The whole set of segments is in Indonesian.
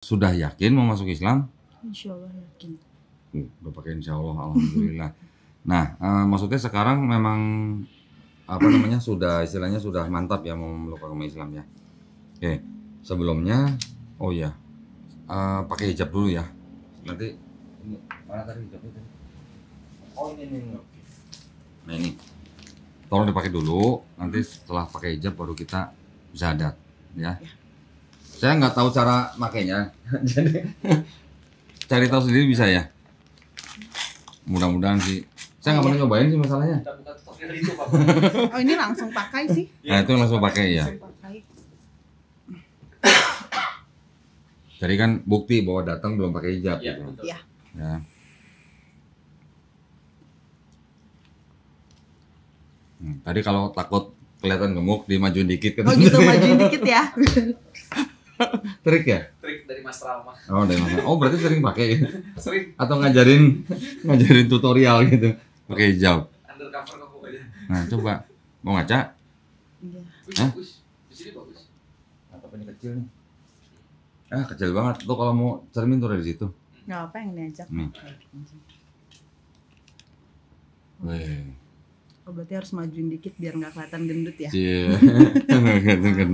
Sudah yakin mau masuk Islam? Insya Allah yakin. Udah pakai insya Allah, alhamdulillah. Nah, maksudnya sekarang memang apa namanya sudah istilahnya sudah mantap ya mau memeluk agama Islam ya. Oke, sebelumnya, oh ya, pakai hijab dulu ya. Nanti ini mana tadi hijabnya tadi? Oh ini. Oke. Nah ini, tolong dipakai dulu. Nanti setelah pakai hijab baru kita syahadat ya. Saya nggak tahu cara makainya, jadi cari tahu sendiri bisa ya. Mudah-mudahan sih. Saya nggak pernah nyobain sih masalahnya. Oh ini langsung pakai sih. Nah itu langsung pakai ya. Langsung pakai. Jadi kan bukti bahwa datang belum pakai hijab. Iya, gitu. betul. Ya. Ya. Tadi kalau takut kelihatan gemuk dimajuin dikit kan. Oh gitu, majuin dikit ya. Trik ya? Trik dari Mas Rama. Oh dari mana? Oh berarti sering pakai Sering atau ngajarin tutorial gitu pakai hijab. undercover kamu aja. Nah coba mau ngaca? Iya. Hah? Bagus. Di sini bagus. Atau ini kecil nih? Kecil banget. Tuh kalau mau cermin tuh dari situ. Nggak apa yang diajak. Nih. Wih. Oh berarti harus majuin dikit biar nggak kelihatan gendut ya. Iya. Kan.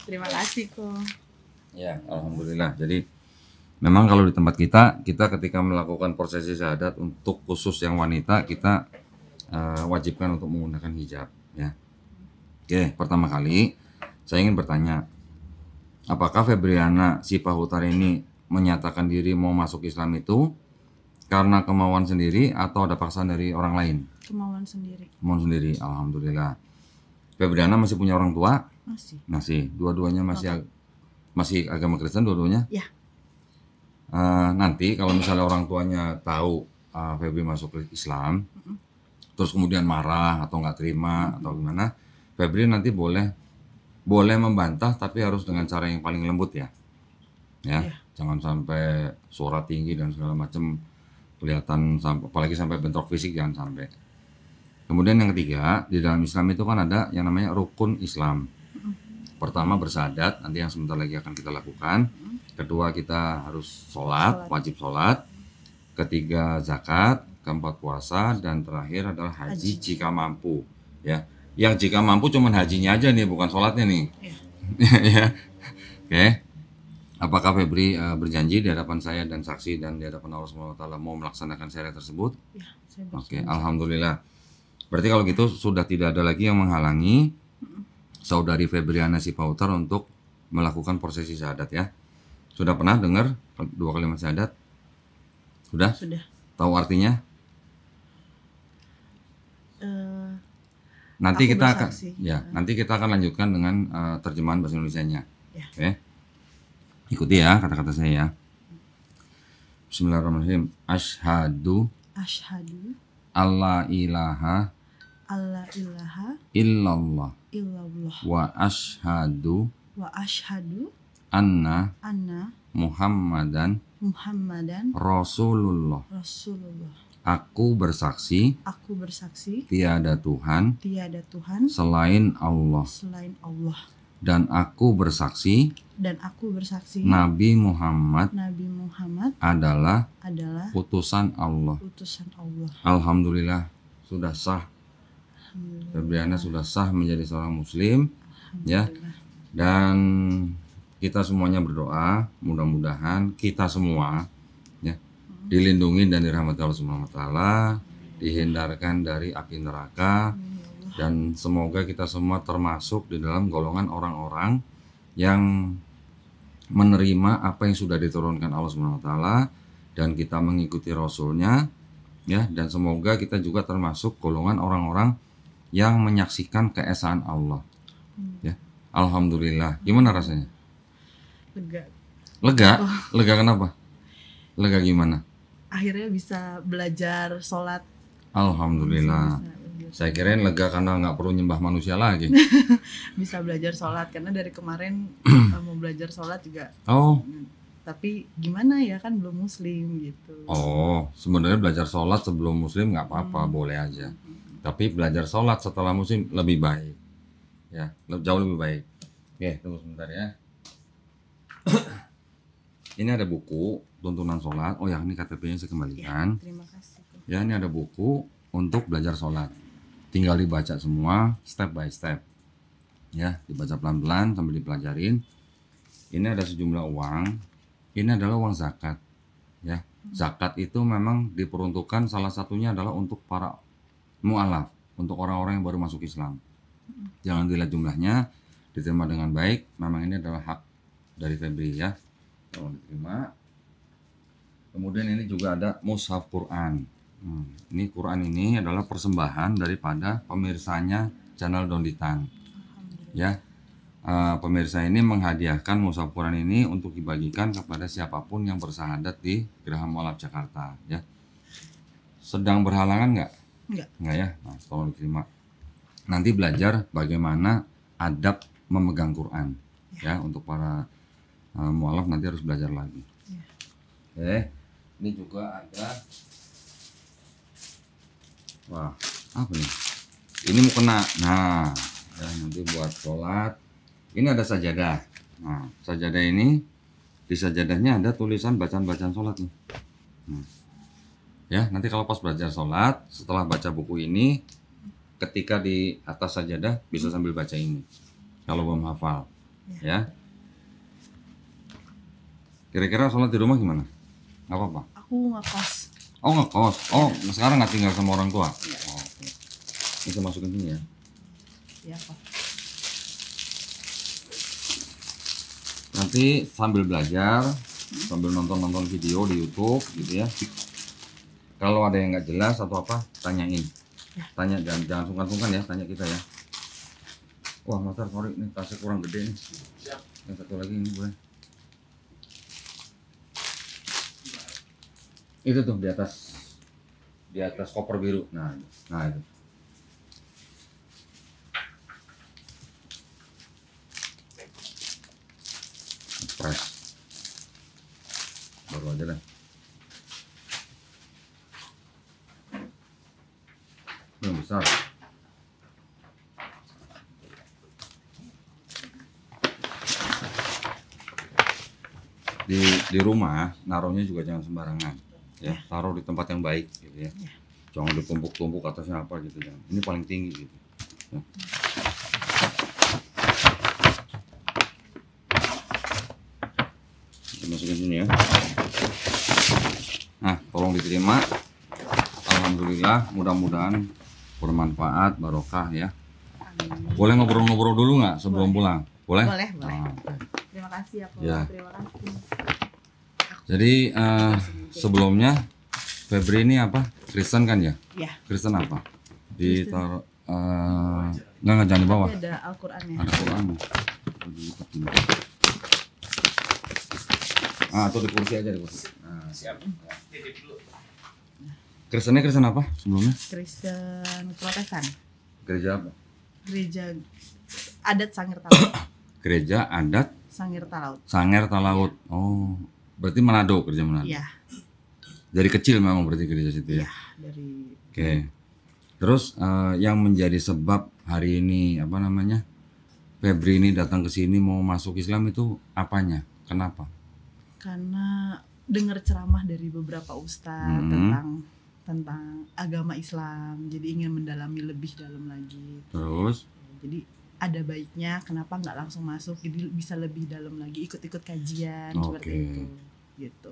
Terima kasih kok. Ya, alhamdulillah. Jadi memang kalau di tempat kita ketika melakukan prosesi syahadat untuk khusus yang wanita kita wajibkan untuk menggunakan hijab ya. Oke, pertama kali saya ingin bertanya, apakah Febriana Sipahutar ini menyatakan diri mau masuk Islam itu karena kemauan sendiri atau ada paksaan dari orang lain? Kemauan sendiri. Kemauan sendiri, alhamdulillah. Febriana masih punya orang tua? Masih. Masih. Dua-duanya masih agama Kristen dua-duanya? Ya. Nanti kalau misalnya orang tuanya tahu Febri masuk ke Islam, terus kemudian marah atau nggak terima atau gimana, Febri nanti boleh membantah tapi harus dengan cara yang paling lembut ya. Ya, jangan sampai suara tinggi dan segala macam kelihatan, apalagi sampai bentrok fisik, jangan sampai. Kemudian yang ketiga, di dalam Islam itu kan ada yang namanya rukun Islam. Pertama bersyahadat, nanti yang sebentar lagi akan kita lakukan. Kedua kita harus sholat, wajib sholat. Ketiga zakat, keempat puasa, dan terakhir adalah haji jika mampu. Ya, yang jika mampu cuman hajinya aja nih, bukan sholatnya nih. Ya, oke. Apakah Febri berjanji di hadapan saya dan saksi dan di hadapan Allah SWT mau melaksanakan syariat tersebut? Ya, saya Oke, alhamdulillah. Berarti kalau gitu sudah tidak ada lagi yang menghalangi saudari Febriana Sipahutar untuk melakukan prosesi syahadat ya. Sudah pernah dengar dua kalimat syahadat? Sudah? Sudah. Tahu artinya? Nanti Aku kita akan bersaksi. nanti kita akan lanjutkan dengan terjemahan bahasa Indonesianya. Ya. Oke. Ikuti ya kata-kata saya ya. Bismillahirrahmanirrahim. Asyhadu alla ilaha illallah wa asyhadu anna Muhammadan Rasulullah. Aku bersaksi tiada Tuhan selain Allah, dan aku bersaksi Nabi Muhammad adalah utusan Allah. Alhamdulillah sudah sah. Febriana sudah sah menjadi seorang muslim ya. Dan kita semuanya berdoa mudah-mudahan kita semua ya dilindungi dan dirahmati Allah Subhanahu wa taala, dihindarkan dari api neraka, dan semoga kita semua termasuk di dalam golongan orang-orang yang menerima apa yang sudah diturunkan Allah Subhanahu wa taala dan kita mengikuti rasulnya ya, dan semoga kita juga termasuk golongan orang-orang yang menyaksikan keesaan Allah. Ya. Alhamdulillah. Gimana rasanya? Lega? Lega kenapa? Lega gimana? Akhirnya bisa belajar sholat. Alhamdulillah. Saya kirain lega karena nggak perlu nyembah manusia lagi. Bisa belajar sholat karena dari kemarin mau belajar sholat juga. Oh. Tapi gimana ya, kan belum muslim gitu. Oh, sebenarnya belajar sholat sebelum muslim nggak apa-apa, boleh aja. Tapi belajar sholat setelah muslim lebih baik. Ya, jauh lebih baik. Oke, tunggu sebentar ya. Ini ada buku tuntunan sholat. Oh ya, ini KTP-nya saya kembalikan. Ya, terima kasih. Ya, ini ada buku untuk belajar sholat. Tinggal dibaca semua step by step. Ya, dibaca pelan-pelan sambil dipelajarin. Ini ada sejumlah uang. Ini adalah uang zakat. Ya, zakat itu memang diperuntukkan, salah satunya adalah untuk para mu'alaf, untuk orang-orang yang baru masuk Islam. Jangan dilihat jumlahnya, diterima dengan baik. Memang ini adalah hak dari Febri ya. Tolong diterima. Kemudian ini juga ada mushaf Quran. Ini Quran ini adalah persembahan daripada pemirsanya channel Donditan. Ya, pemirsa ini menghadiahkan mushaf Quran ini untuk dibagikan kepada siapapun yang bersahadat di Geraha Mu'alaf Jakarta. Ya, sedang berhalangan nggak? Nggak ya. Nah, tolong diterima. Nanti belajar bagaimana adab memegang Quran. Ya, untuk para mu'alaf nanti harus belajar lagi. Oke, ini juga ada. Wah, apa nih? Ini mau kena. Nah, ya, nanti buat sholat. Ini ada sajadah. Nah, sajadah ini di sajadahnya ada tulisan bacaan-bacaan sholat nih. Ya, nanti kalau pas belajar sholat, setelah baca buku ini, ketika di atas sajadah bisa sambil baca ini. Kalau belum hafal, ya. Kira-kira sholat di rumah gimana? Nggak apa-apa? Aku ngekos. Oh, ngekos. Oh, sekarang nggak tinggal sama orang tua? Ya. Oh, oke. Bisa masukin sini ya? Iya, Pak. Nanti sambil belajar, sambil nonton video di YouTube gitu ya. Kalau ada yang nggak jelas atau apa, tanyain. Ya. Tanya, jangan sungkan-sungkan ya, tanya kita ya. Wah, Master, sorry, ini tasnya kurang gede nih. Siap. Yang satu lagi ini boleh. Itu tuh di atas koper biru. Nah itu. Press. Baru aja lah. Yang besar. Di rumah naruhnya juga jangan sembarangan. Ya, taruh di tempat yang baik gitu ya. Jangan ditumpuk-tumpuk atasnya apa gitu, jangan. Ini paling tinggi gitu. Ya. Kita masukin sini ya. Nah, tolong diterima. Alhamdulillah, mudah-mudahan bermanfaat, barokah ya. Boleh ngobrol-ngobrol dulu nggak sebelum pulang? Boleh? Boleh. Nah. Terima kasih ya, Pak. Ya. Terima kasih. Jadi sebelumnya Febri ini apa? Kristen kan ya? Iya. Kristen apa? Ditaruh nggak jangan di bawah. Tapi ada Al-Qur'annya. Ada Quran. Tuh di kursi aja, di kursi. Nah, Siap. Titip dulu. Kristennya Kristen apa sebelumnya? Kristen Protestan. Gereja apa? Gereja adat Sangir Talaut. Gereja adat Sangir Talaut. Sangir Talaut. Oh, berarti Manado, gereja Manado. Iya. Dari kecil memang berarti gereja situ ya. Iya, dari. Oke. Terus yang menjadi sebab hari ini apa namanya? Febri ini datang ke sini mau masuk Islam itu apanya? Kenapa? Karena dengar ceramah dari beberapa ustadz tentang agama Islam, jadi ingin mendalami lebih dalam lagi. Terus? Jadi ada baiknya kenapa nggak langsung masuk, jadi bisa lebih dalam lagi, ikut-ikut kajian seperti itu. Gitu.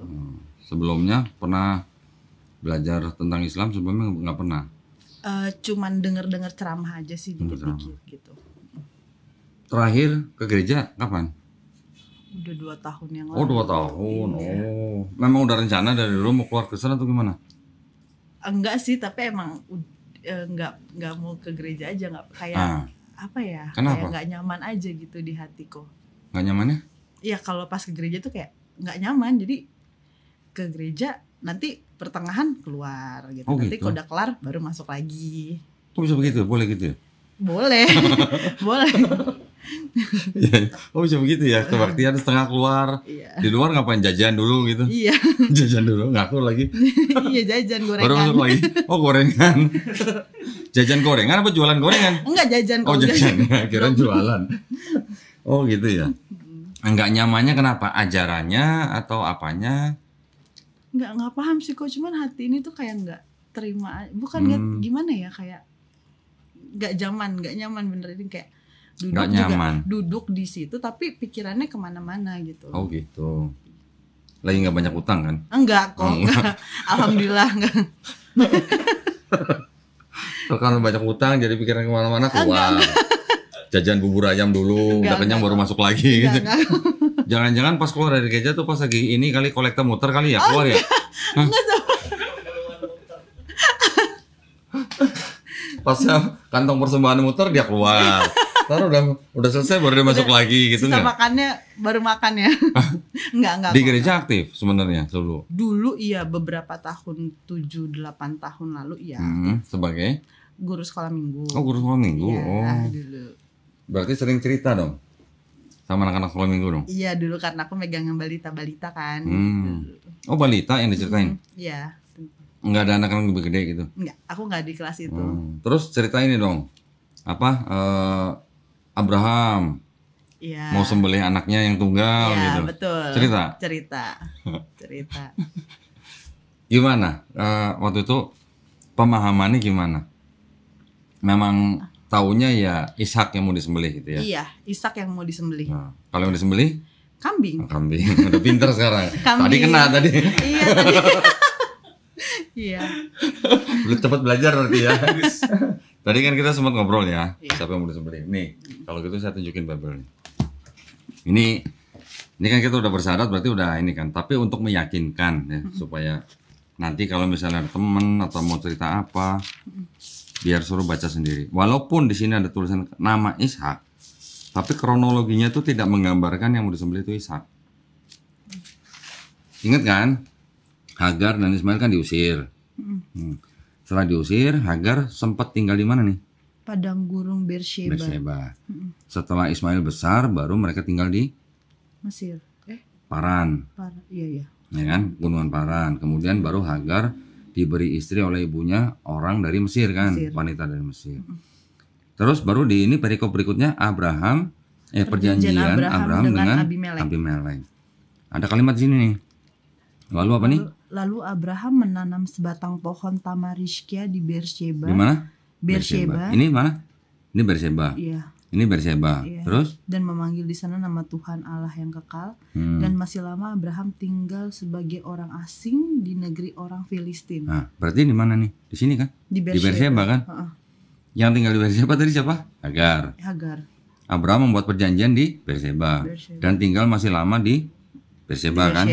Sebelumnya pernah belajar tentang Islam sebelumnya nggak pernah? Cuman dengar ceramah aja sih dikit-dikit gitu. Terakhir ke gereja kapan? Udah 2 tahun yang lalu. Oh 2 tahun. Iya. Oh, memang udah rencana dari dulu mau keluar ke sana atau gimana? Enggak sih, tapi emang nggak mau ke gereja aja, nggak kayak apa ya? Kenapa? Kayak nggak nyaman aja gitu di hatiku. Nggak nyamannya? Iya, kalau pas ke gereja tuh kayak nggak nyaman, jadi ke gereja nanti pertengahan keluar gitu. Oh, nanti gitu? kalau udah kelar baru masuk lagi. Kok bisa begitu? Boleh gitu ya? Boleh. Boleh. Oh bisa begitu ya, kebaktian setengah keluar. Iya. Di luar ngapain, jajan dulu gitu? Iya. Jajan dulu, ngaku lagi. Iya, jajan gorengan. Baru masuk lagi. Oh gorengan. Jajan gorengan apa jualan gorengan? Enggak, jajan. Oh jajan, kira jualan. Oh gitu ya. Enggak nyamannya kenapa? Ajarannya atau apanya? Nggak paham sih kok, cuman hati ini tuh kayak nggak terima, bukan gimana ya, kayak nggak nyaman bener, ini kayak duduk di situ tapi pikirannya kemana-mana gitu. Oh gitu. Lagi nggak banyak utang kan? Enggak kok, enggak. Alhamdulillah enggak. Kalau banyak utang jadi pikiran kemana-mana keluar. Jajan bubur ayam dulu, udah kenyang baru masuk lagi. Jangan-jangan pas keluar dari gereja tuh pas lagi ini kali kolektor muter kali ya keluar ya? Enggak Pas kantong persembahan muter dia keluar. Ntar udah selesai baru dia masuk lagi gitu nggak? Nggak? Makannya baru makan ya? Enggak. Di gereja aktif sebenarnya dulu. Dulu iya, beberapa tahun, 7-8 tahun lalu iya. Sebagai guru sekolah minggu. Oh, guru sekolah minggu. Ya, oh. Dulu. Berarti sering cerita dong sama anak-anak sekolah minggu dong? Iya, dulu karena aku megang balita-balita kan. Oh, balita yang diceritain? Iya. Enggak ada anak-anak lebih gede gitu? Enggak, aku enggak di kelas itu. Terus cerita ini dong, Abraham mau sembelih anaknya yang tunggal gitu. Iya, betul. Cerita. Gimana? Waktu itu pemahamannya gimana? Memang taunya ya Ishak yang mau disembelih gitu ya? Iya, Ishak yang mau disembelih. Nah, kalau yang disembelih? Kambing. Kambing, udah pinter sekarang. Kambing. Tadi kena tadi. Iya, tadi. Iya. Belum cepat belajar berarti ya. Tadi kan kita sempat ngobrol ya, siapa yang mau disembelih. Nih, kalau gitu saya tunjukin Bible nih. Ini kan kita udah bersyarat berarti udah ini kan. Tapi untuk meyakinkan ya, supaya nanti kalau misalnya ada temen atau mau cerita apa, biar suruh baca sendiri. Walaupun di sini ada tulisan nama Ishak, tapi kronologinya itu tidak menggambarkan yang mau disembelih itu Ishak. Ingat kan? Hagar dan Ismail kan diusir. Setelah diusir, Hagar sempat tinggal di mana nih? Padang gurun Beersheba. Setelah Ismail besar, baru mereka tinggal di Mesir. Paran. Iya. Ya kan? Gunungan Paran. Kemudian baru Hagar diberi istri oleh ibunya orang dari Mesir kan, wanita dari Mesir. Terus baru di ini perikop berikutnya perjanjian Abraham dengan Abimelek. Ada kalimat di sini nih. Lalu apa nih? Lalu Abraham menanam sebatang pohon tamariskia di Beersheba. Di mana? Beersheba. Ini mana? Ini Beersheba. Iya. Ini Beersheba. Iya. Terus? Dan memanggil di sana nama Tuhan Allah yang kekal. Dan masih lama Abraham tinggal sebagai orang asing di negeri orang Filistin. Nah, berarti di mana nih? Di sini kan? Di Beersheba kan? Yang tinggal di Beersheba tadi siapa? Hagar. Abraham membuat perjanjian di Beersheba. Dan tinggal masih lama di Beersheba kan?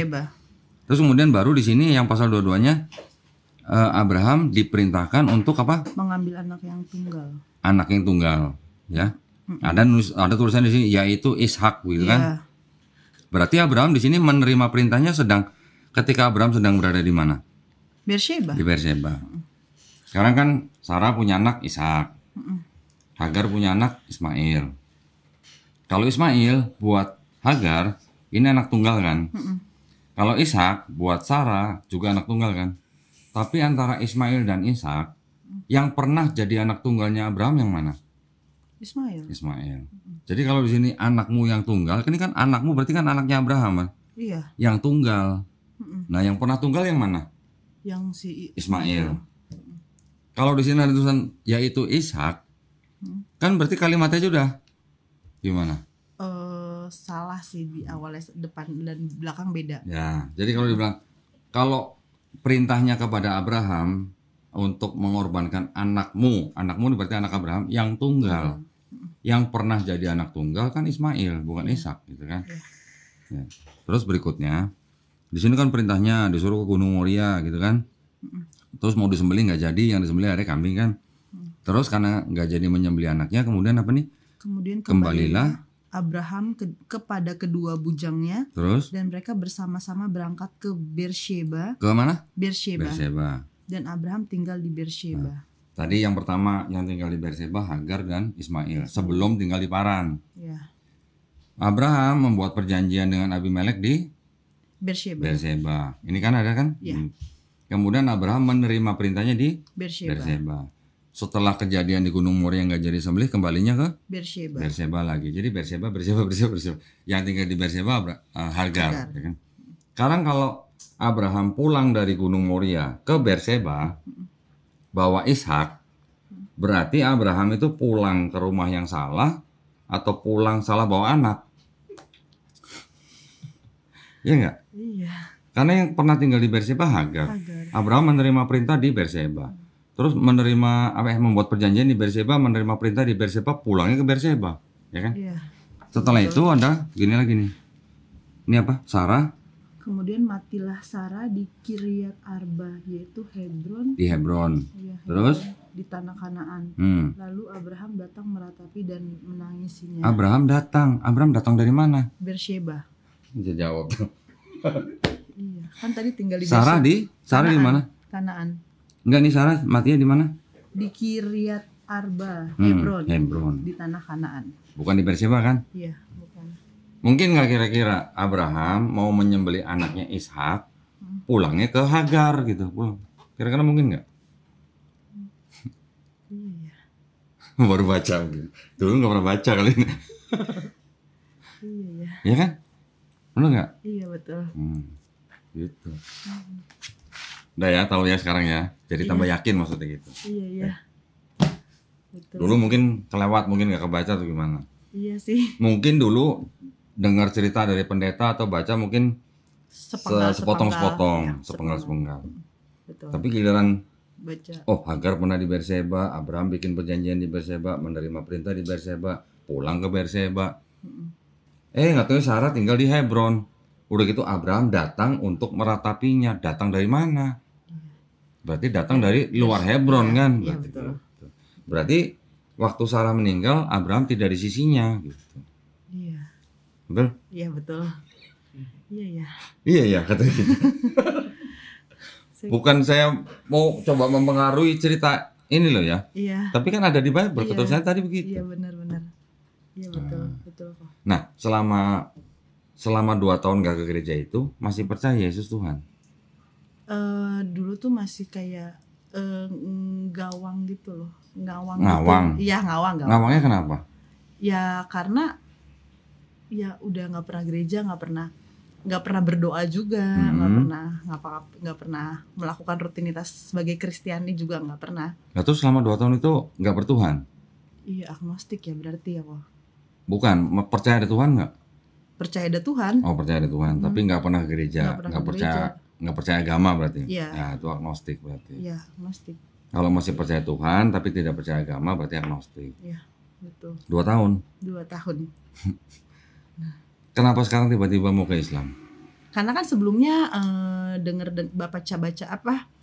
Terus kemudian baru di sini yang pasal 22-nya Abraham diperintahkan untuk apa? Mengambil anak yang tunggal. Anak yang tunggal, ya. Ada tulisan di sini yaitu Ishak gitu kan? Berarti Abraham di sini menerima perintahnya ketika Abraham sedang berada di mana? Beersheba. Di Beersheba. Sekarang kan Sarah punya anak Ishak. Hagar punya anak Ismail. Kalau Ismail buat Hagar ini anak tunggal kan? Kalau Ishak buat Sarah juga anak tunggal kan. Tapi antara Ismail dan Ishak yang pernah jadi anak tunggalnya Abraham yang mana? Ismail. Jadi kalau di sini anakmu yang tunggal, ini kan anakmu berarti kan anaknya Abraham kan? Iya. Yang tunggal. Nah, yang pernah tunggal yang mana? Yang si Ismail. Kalau di sini ada tulisan yaitu Ishak, kan berarti kalimatnya sudah gimana? Salah sih di awalnya, depan dan belakang beda. Ya, jadi kalau dibilang kalau perintahnya kepada Abraham untuk mengorbankan anakmu ini berarti anak Abraham yang tunggal, yang pernah jadi anak tunggal kan Ismail bukan Ishak gitu kan. Ya. Terus berikutnya di sini kan perintahnya disuruh ke Gunung Moria gitu kan. Terus mau disembelih nggak jadi, yang disembelih ada kambing kan. Terus karena nggak jadi menyembelih anaknya, kemudian apa nih? Kemudian kembalilah Abraham kepada kedua bujangnya. Terus? Dan mereka bersama-sama berangkat ke Beersheba. Ke mana? Beersheba. Dan Abraham tinggal di Beersheba. Nah, tadi yang pertama yang tinggal di Beersheba Hagar dan Ismail sebelum tinggal di Paran. Ya. Abraham membuat perjanjian dengan Abimelek di Beersheba. Ini kan ada kan? Ya. Kemudian Abraham menerima perintahnya di Beersheba. setelah kejadian di Gunung Moria nggak jadi sembelih, kembalinya ke Beersheba. Beersheba lagi. Jadi Beersheba. Yang tinggal di Beersheba Hagar. Ya kan? Sekarang kalau Abraham pulang dari Gunung Moria ke Beersheba, bawa Ishak, berarti Abraham itu pulang ke rumah yang salah atau pulang salah bawa anak? Iya nggak? Iya. Karena yang pernah tinggal di Beersheba Hagar. Abraham menerima perintah di Beersheba. Terus menerima membuat perjanjian di Beersheba, menerima perintah di Beersheba, pulangnya ke Beersheba, ya kan? Iya. Setelah itu ada gini lagi nih. Ini apa? Sarah. Kemudian matilah Sarah di Kiryat Arba, yaitu Hebron. Di Hebron. Ya, Hebron. Terus di tanah Kanaan. Lalu Abraham datang meratapi dan menangisinya. Abraham datang dari mana? Beersheba. Bisa jawab. Iya, kan tadi tinggal di Sarah Kanaan. Di mana? Kanaan. Enggak nih, Sarah matinya di mana? Di Kiryat Arba, Hebron. Di tanah Kanaan. Bukan di Beersheba kan? Iya, bukan. Mungkin nggak kira-kira Abraham mau menyembelih anaknya Ishak, pulangnya ke Hagar gitu, pulang. Kira-kira mungkin nggak? Iya. Baru baca gitu. Dulu nggak pernah baca kali ini. Iya ya. Iya kan? Benar nggak? Iya betul. Gitu. Udah ya, tahu ya sekarang ya. Jadi tambah yakin maksudnya gitu. Iya iya. Betul. Dulu mungkin kelewat, mungkin nggak kebaca atau gimana? Iya sih. Mungkin dulu dengar cerita dari pendeta atau baca mungkin sepotong-sepotong, sepenggal-sepenggal. Betul. Tapi giliran baca. Oh, Hagar pernah di Beersheba, Abraham bikin perjanjian di Beersheba, menerima perintah di Beersheba, pulang ke Beersheba. Nggak tahu Sarah tinggal di Hebron. Udah gitu Abraham datang untuk meratapinya. Datang dari mana? Berarti datang dari luar Hebron kan? Iya, Berarti, betul. gitu. Berarti waktu Sarah meninggal, Abraham tidak di sisinya. Gitu. Iya. Betul? Iya betul. Iya ya. Iya ya katanya gitu. Bukan saya mau coba mempengaruhi cerita ini loh ya. Iya. Tapi kan ada di Bible. Iya. Ketulisannya tadi begitu. Iya benar-benar. Iya betul betul kok. Nah selama 2 tahun gak ke gereja itu masih percaya Yesus Tuhan? Dulu tuh masih kayak gawang gitu loh. Ngawang. Gitu. Iya ngawang. Ngawangnya kenapa? Ya karena ya udah nggak pernah gereja, nggak pernah berdoa juga, nggak pernah melakukan rutinitas sebagai Kristiani juga nggak pernah. Nah, terus selama 2 tahun itu nggak bertuhan? Iya agnostik ya berarti ya kok. Bukan, percaya ada Tuhan nggak? Percaya ada Tuhan. Oh percaya ada Tuhan, tapi nggak pernah ke gereja, nggak percaya agama berarti. Iya. Ya itu agnostik berarti. Iya agnostik. Kalau masih percaya Tuhan tapi tidak percaya agama berarti agnostik. Iya betul. 2 tahun. 2 tahun. Kenapa sekarang tiba-tiba mau ke Islam? Karena kan sebelumnya baca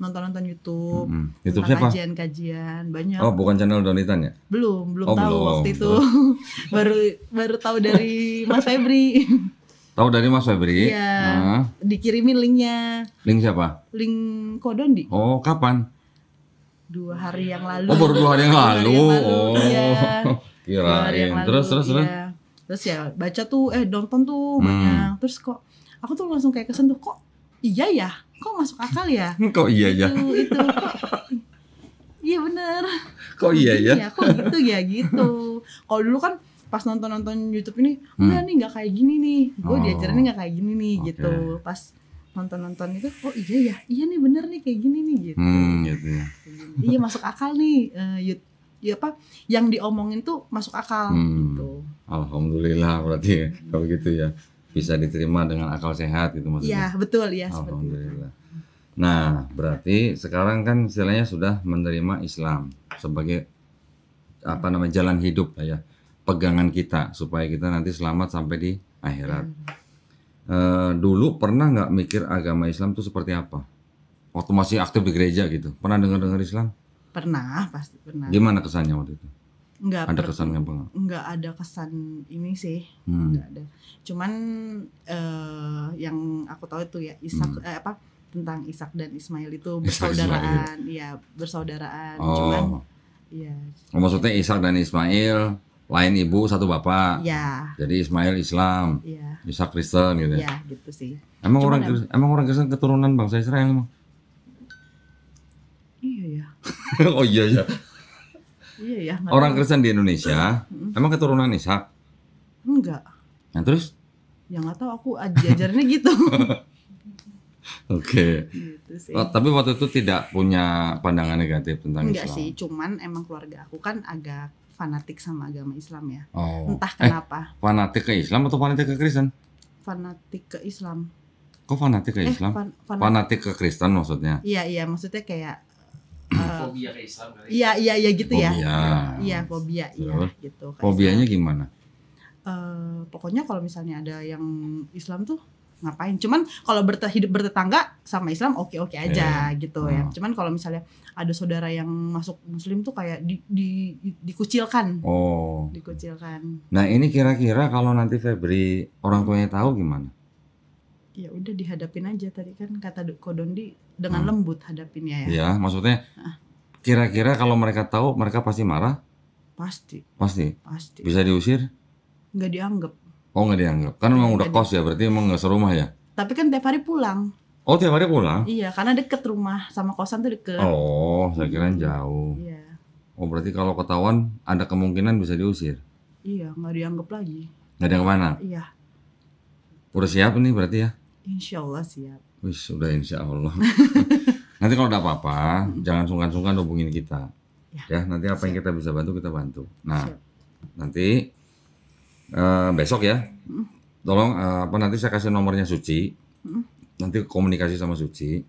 nonton YouTube, YouTube siapa? Kajian banyak. Oh bukan channel Donitan ya? Belum tahu waktu itu. baru tahu dari Mas Febri. Tahu dari Mas Febri? Iya. Dikirimin linknya. Link siapa? Link Kodondi. Oh kapan? 2 hari yang lalu. Oh baru 2 hari yang lalu. Iya. Kirain. Terus. Iya. Terus ya baca tuh nonton tuh banyak. Terus kok aku tuh langsung kayak kesentuh, kok iya ya? Kok masuk akal ya? Kok iya ya? Itu. Iya bener. Kok iya ya? Iya, kok gitu ya gitu. Kalau dulu kan pas nonton YouTube ini, udah nih nggak kayak gini nih. Gue diajarinnya nggak kayak gini nih gitu. Pas nonton itu, oh iya nih bener nih kayak gini nih gitu. Gitu ya. Iya masuk akal nih. Yang diomongin tuh masuk akal gitu. Alhamdulillah berarti ya, kalau gitu ya bisa diterima dengan akal sehat gitu maksudnya. Iya betul ya. Alhamdulillah. Nah berarti sekarang kan istilahnya sudah menerima Islam sebagai jalan hidup ya, pegangan kita supaya kita nanti selamat sampai di akhirat. Dulu pernah nggak mikir agama Islam itu seperti apa? Waktu masih aktif di gereja gitu, pernah dengar Islam? Pernah, pasti pernah. Gimana kesannya waktu itu? Ada kesan apa? Enggak ada kesan ini sih, enggak ada. Cuman yang aku tahu itu ya Ishak tentang Ishak dan Ismail itu bersaudaraan, iya bersaudaraan. Cuman iya. Maksudnya Ishak dan Ismail lain ibu satu bapak. Iya. Jadi Ismail Islam, Ishak Kristen gitu. Iya, gitu sih. Emang orang Kristen keturunan bangsa Israel emang? Iya ya. Oh iya ya. Iya ya. Orang Kristen di Indonesia emang keturunan Ishak? Enggak. Nah terus? Ya nggak tahu, aku ajarannya gitu. Oke. Gitu sih. Tapi waktu itu tidak punya pandangan negatif tentang Enggak Islam? Sih, cuman emang keluarga aku kan agak fanatik sama agama Islam ya. Oh. Entah kenapa. Fanatik ke Islam atau fanatik ke Kristen? Fanatik ke Islam. Kok fanatik ke Islam? Fanatik ke Kristen maksudnya? Iya, maksudnya kayak fobia ke Islam kali. Iya gitu fobia. Ya. Iya, fobia. Iya gitu. Fobianya gimana? Pokoknya kalau misalnya ada yang Islam tuh ngapain? Cuman kalau hidup bertetangga sama Islam oke aja gitu ya. Cuman kalau misalnya ada saudara yang masuk Muslim tuh kayak dikucilkan. Oh. Dikucilkan. Nah ini kira-kira kalau nanti Febri orang tuanya tahu gimana? Ya udah dihadapin aja, tadi kan kata Kodondi dengan lembut hadapinnya ya. Iya, maksudnya kira-kira kalau mereka tahu mereka pasti marah? Pasti. Bisa diusir? Nggak dianggap. Oh nggak dianggap, kan memang udah kos ya, berarti emang nggak serumah ya? Tapi kan tiap hari pulang. Oh tiap hari pulang? Iya, karena deket rumah sama kosan tuh deket. Oh, saya kira jauh. Iya. Oh berarti kalau ketahuan ada kemungkinan bisa diusir? Iya, nggak dianggap lagi. Nggak ada yang mana? Iya. Udah siap nih berarti ya? Insya Allah siap. Wih, sudah insya Allah. Nanti kalau ada apa-apa, jangan sungkan-sungkan hubungin kita. Ya, nanti apa yang kita bisa bantu kita bantu. Nah, nanti besok ya, tolong nanti saya kasih nomornya Suci, nanti komunikasi sama Suci.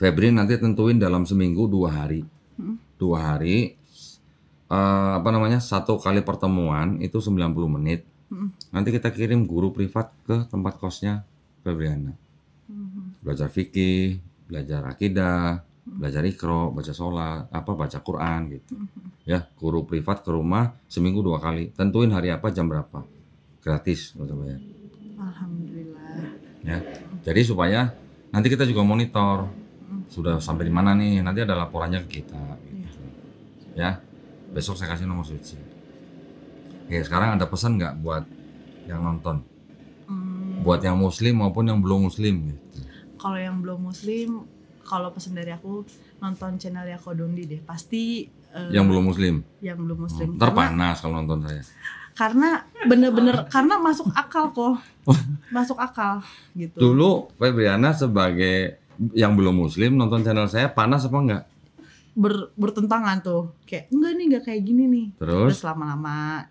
Febri nanti tentuin dalam seminggu 2 hari, 2 hari, satu kali pertemuan itu 90 menit. Nanti kita kirim guru privat ke tempat kosnya Febriana. Belajar fikih, belajar akidah, belajar Iqra, baca sholat, baca Quran gitu. Ya, guru privat ke rumah seminggu 2 kali. Tentuin hari apa, jam berapa. Gratis, nggak usah bayar. Alhamdulillah. Ya, jadi supaya nanti kita juga monitor sudah sampai di mana nih. Nanti ada laporannya ke kita. Gitu. Ya, besok saya kasih nomor Suci. Oke, sekarang ada pesan nggak buat yang nonton? Buat yang Muslim maupun yang belum Muslim gitu. Kalau yang belum Muslim, kalau pesan dari aku nonton channelnya Kodondi deh, pasti. Yang belum Muslim. Yang belum Muslim. Ntar panas kalau nonton saya. Karena bener-bener karena masuk akal kok, masuk akal gitu. Dulu Febriana sebagai yang belum Muslim nonton channel saya panas apa enggak? Bertentangan tuh, kayak enggak kayak gini nih. Terus lama-lama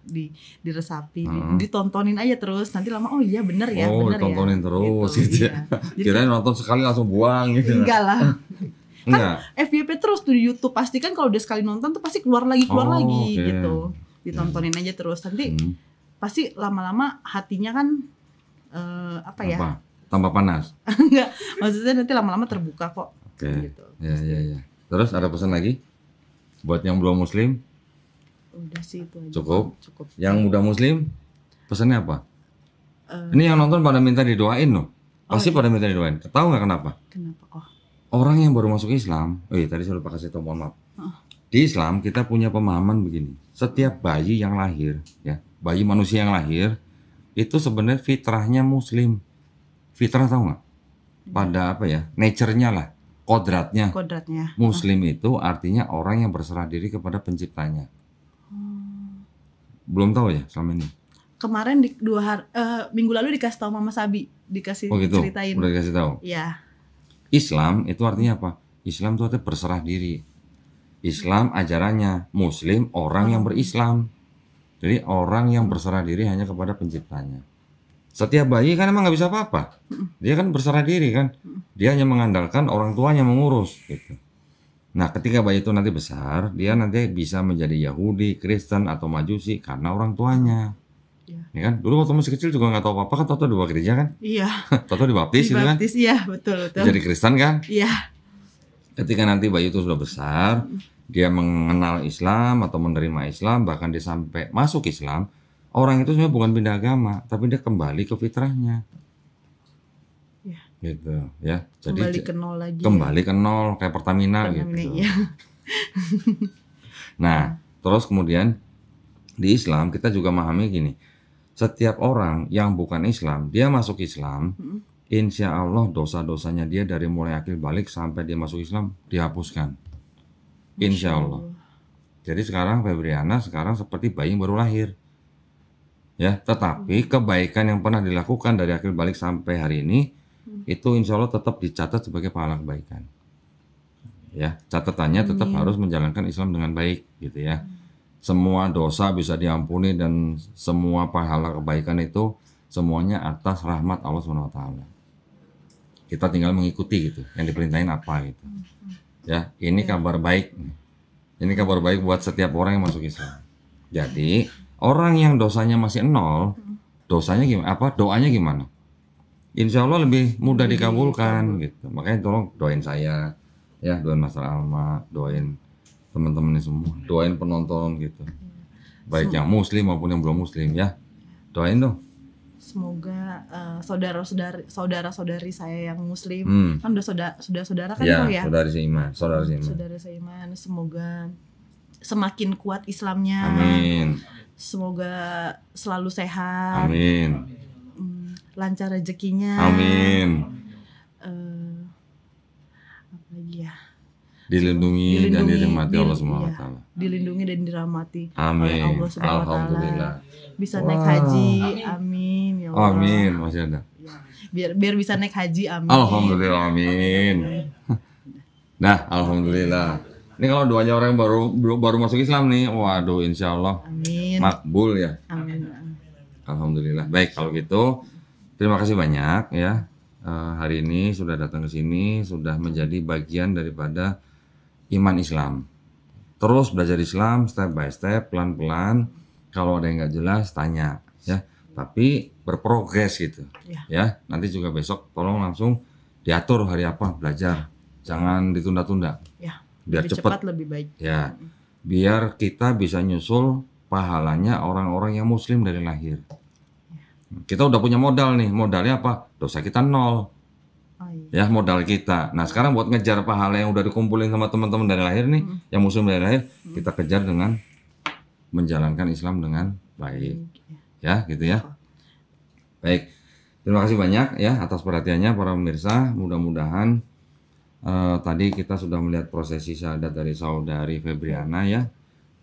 diresapi, ditontonin aja terus, nanti lama oh iya bener ya, bener ditontonin ya. Terus gitu ya. Kirain nonton sekali langsung buang gitu. Enggak lah. Enggak. Kan FYP terus tuh di YouTube, pasti kan kalau udah sekali nonton tuh pasti keluar lagi gitu. Ditontonin aja terus, nanti pasti lama-lama hatinya kan ya? Tambah panas. Enggak, maksudnya nanti lama-lama terbuka kok. Oke. Gitu. Ya. Terus ada pesan lagi buat yang belum Muslim? Udah sih itu aja. Cukup. Yang udah Muslim pesannya apa? Ini yang nonton pada minta didoain loh. Pasti pada minta didoain. Tahu nggak kenapa? Kenapa kok? Orang yang baru masuk Islam, tadi saya lupa kasih tahu, mohon maaf. Di Islam kita punya pemahaman begini. Setiap bayi yang lahir, ya, bayi manusia yang lahir itu sebenarnya fitrahnya Muslim. Fitrah tahu nggak? Pada nature-nya lah. Kodratnya. Muslim itu artinya orang yang berserah diri kepada penciptanya. Belum tahu ya selama ini? Kemarin minggu lalu dikasih tahu Mama Sabi, ceritain. Udah dikasih tahu? Iya. Islam itu artinya apa? Islam itu artinya berserah diri. Islam ajarannya Muslim orang yang berislam. Jadi orang yang berserah diri hanya kepada penciptanya. Setiap bayi kan emang nggak bisa apa-apa. Dia kan berserah diri kan. Dia hanya mengandalkan orang tuanya mengurus gitu. Nah ketika bayi itu nanti besar, dia nanti bisa menjadi Yahudi, Kristen atau Majusi karena orang tuanya. Ya kan? Dulu waktu masih kecil juga nggak tahu apa-apa kan, tahu di bawah gereja kan? Iya. Tahu dibaptis gitu kan? Iya betul. Jadi Kristen kan? Iya. Ketika nanti bayi itu sudah besar, dia mengenal Islam atau menerima Islam, bahkan dia sampai masuk Islam. Orang itu sebenarnya bukan pindah agama, tapi dia kembali ke fitrahnya. Ya. Gitu, ya. Jadi kembali ke nol lagi. Kembali ke nol kayak Pertamina gitu. Iya. Nah, terus kemudian di Islam kita juga memahami gini. Setiap orang yang bukan Islam, dia masuk Islam, insya Allah dosa-dosanya dia dari mulai akil balik sampai dia masuk Islam dihapuskan. Insya Allah. Jadi sekarang Febriana sekarang seperti bayi yang baru lahir. Ya, tetapi kebaikan yang pernah dilakukan dari akhir balik sampai hari ini itu insya Allah tetap dicatat sebagai pahala kebaikan. Ya, catatannya tetap harus menjalankan Islam dengan baik, gitu ya. Semua dosa bisa diampuni dan semua pahala kebaikan itu semuanya atas rahmat Allah SWT. Kita tinggal mengikuti gitu, yang diperintahin apa gitu. Ya, ini kabar baik. Ini kabar baik buat setiap orang yang masuk Islam. Jadi orang yang dosanya masih nol, dosanya gimana? Doanya gimana? Insya Allah lebih mudah dikabulkan gitu. Makanya tolong doain saya, ya, doain Mas Alma, doain teman-teman semua, doain penonton gitu. Baik yang Muslim maupun yang belum Muslim, ya, doain dong. Semoga saudara-saudari saya yang Muslim kan udah saudara kan ya, ya? Saudara seiman. Semoga semakin kuat Islamnya. Amin. Semoga selalu sehat. Amin. Lancar rezekinya. Amin. Apa lagi ya? Dilindungi dan dirahmati Allah SWT. Iya, dilindungi dan dirahmati oleh Allah SWT. Alhamdulillah. Bisa naik haji, amin ya Allah. Amin, masih ada. Biar bisa naik haji, amin. Alhamdulillah, amin. Nah, alhamdulillah. Ini kalau doanya orang yang baru masuk Islam nih, waduh, insya Allah amin. Makbul ya. Amin. Alhamdulillah. Baik, kalau gitu terima kasih banyak ya. Hari ini sudah datang ke sini, sudah menjadi bagian daripada iman Islam. Terus belajar Islam step by step, pelan-pelan. Kalau ada yang nggak jelas tanya ya. Tapi berprogres gitu. Ya. Nanti juga besok tolong langsung diatur hari apa belajar. Jangan ditunda-tunda. Ya. Biar cepat lebih baik. Ya. Biar kita bisa nyusul pahalanya orang-orang yang Muslim dari lahir. Kita udah punya modal nih. Modalnya apa? Dosa kita nol. Ya, modal kita. Nah, sekarang buat ngejar pahala yang udah dikumpulin sama teman-teman dari lahir nih, yang Muslim dari lahir, kita kejar dengan menjalankan Islam dengan baik. Ya, gitu ya. Baik. Terima kasih banyak ya atas perhatiannya para pemirsa. Mudah-mudahan tadi kita sudah melihat prosesi syahadat dari saudari Febriana ya.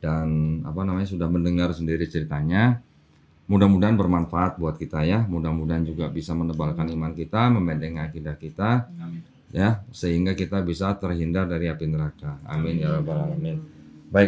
Dan sudah mendengar sendiri ceritanya. Mudah-mudahan bermanfaat buat kita ya. Mudah-mudahan juga bisa menebalkan iman kita, membentengi akidah kita, ya, sehingga kita bisa terhindar dari api neraka. Amin ya rabbal alamin.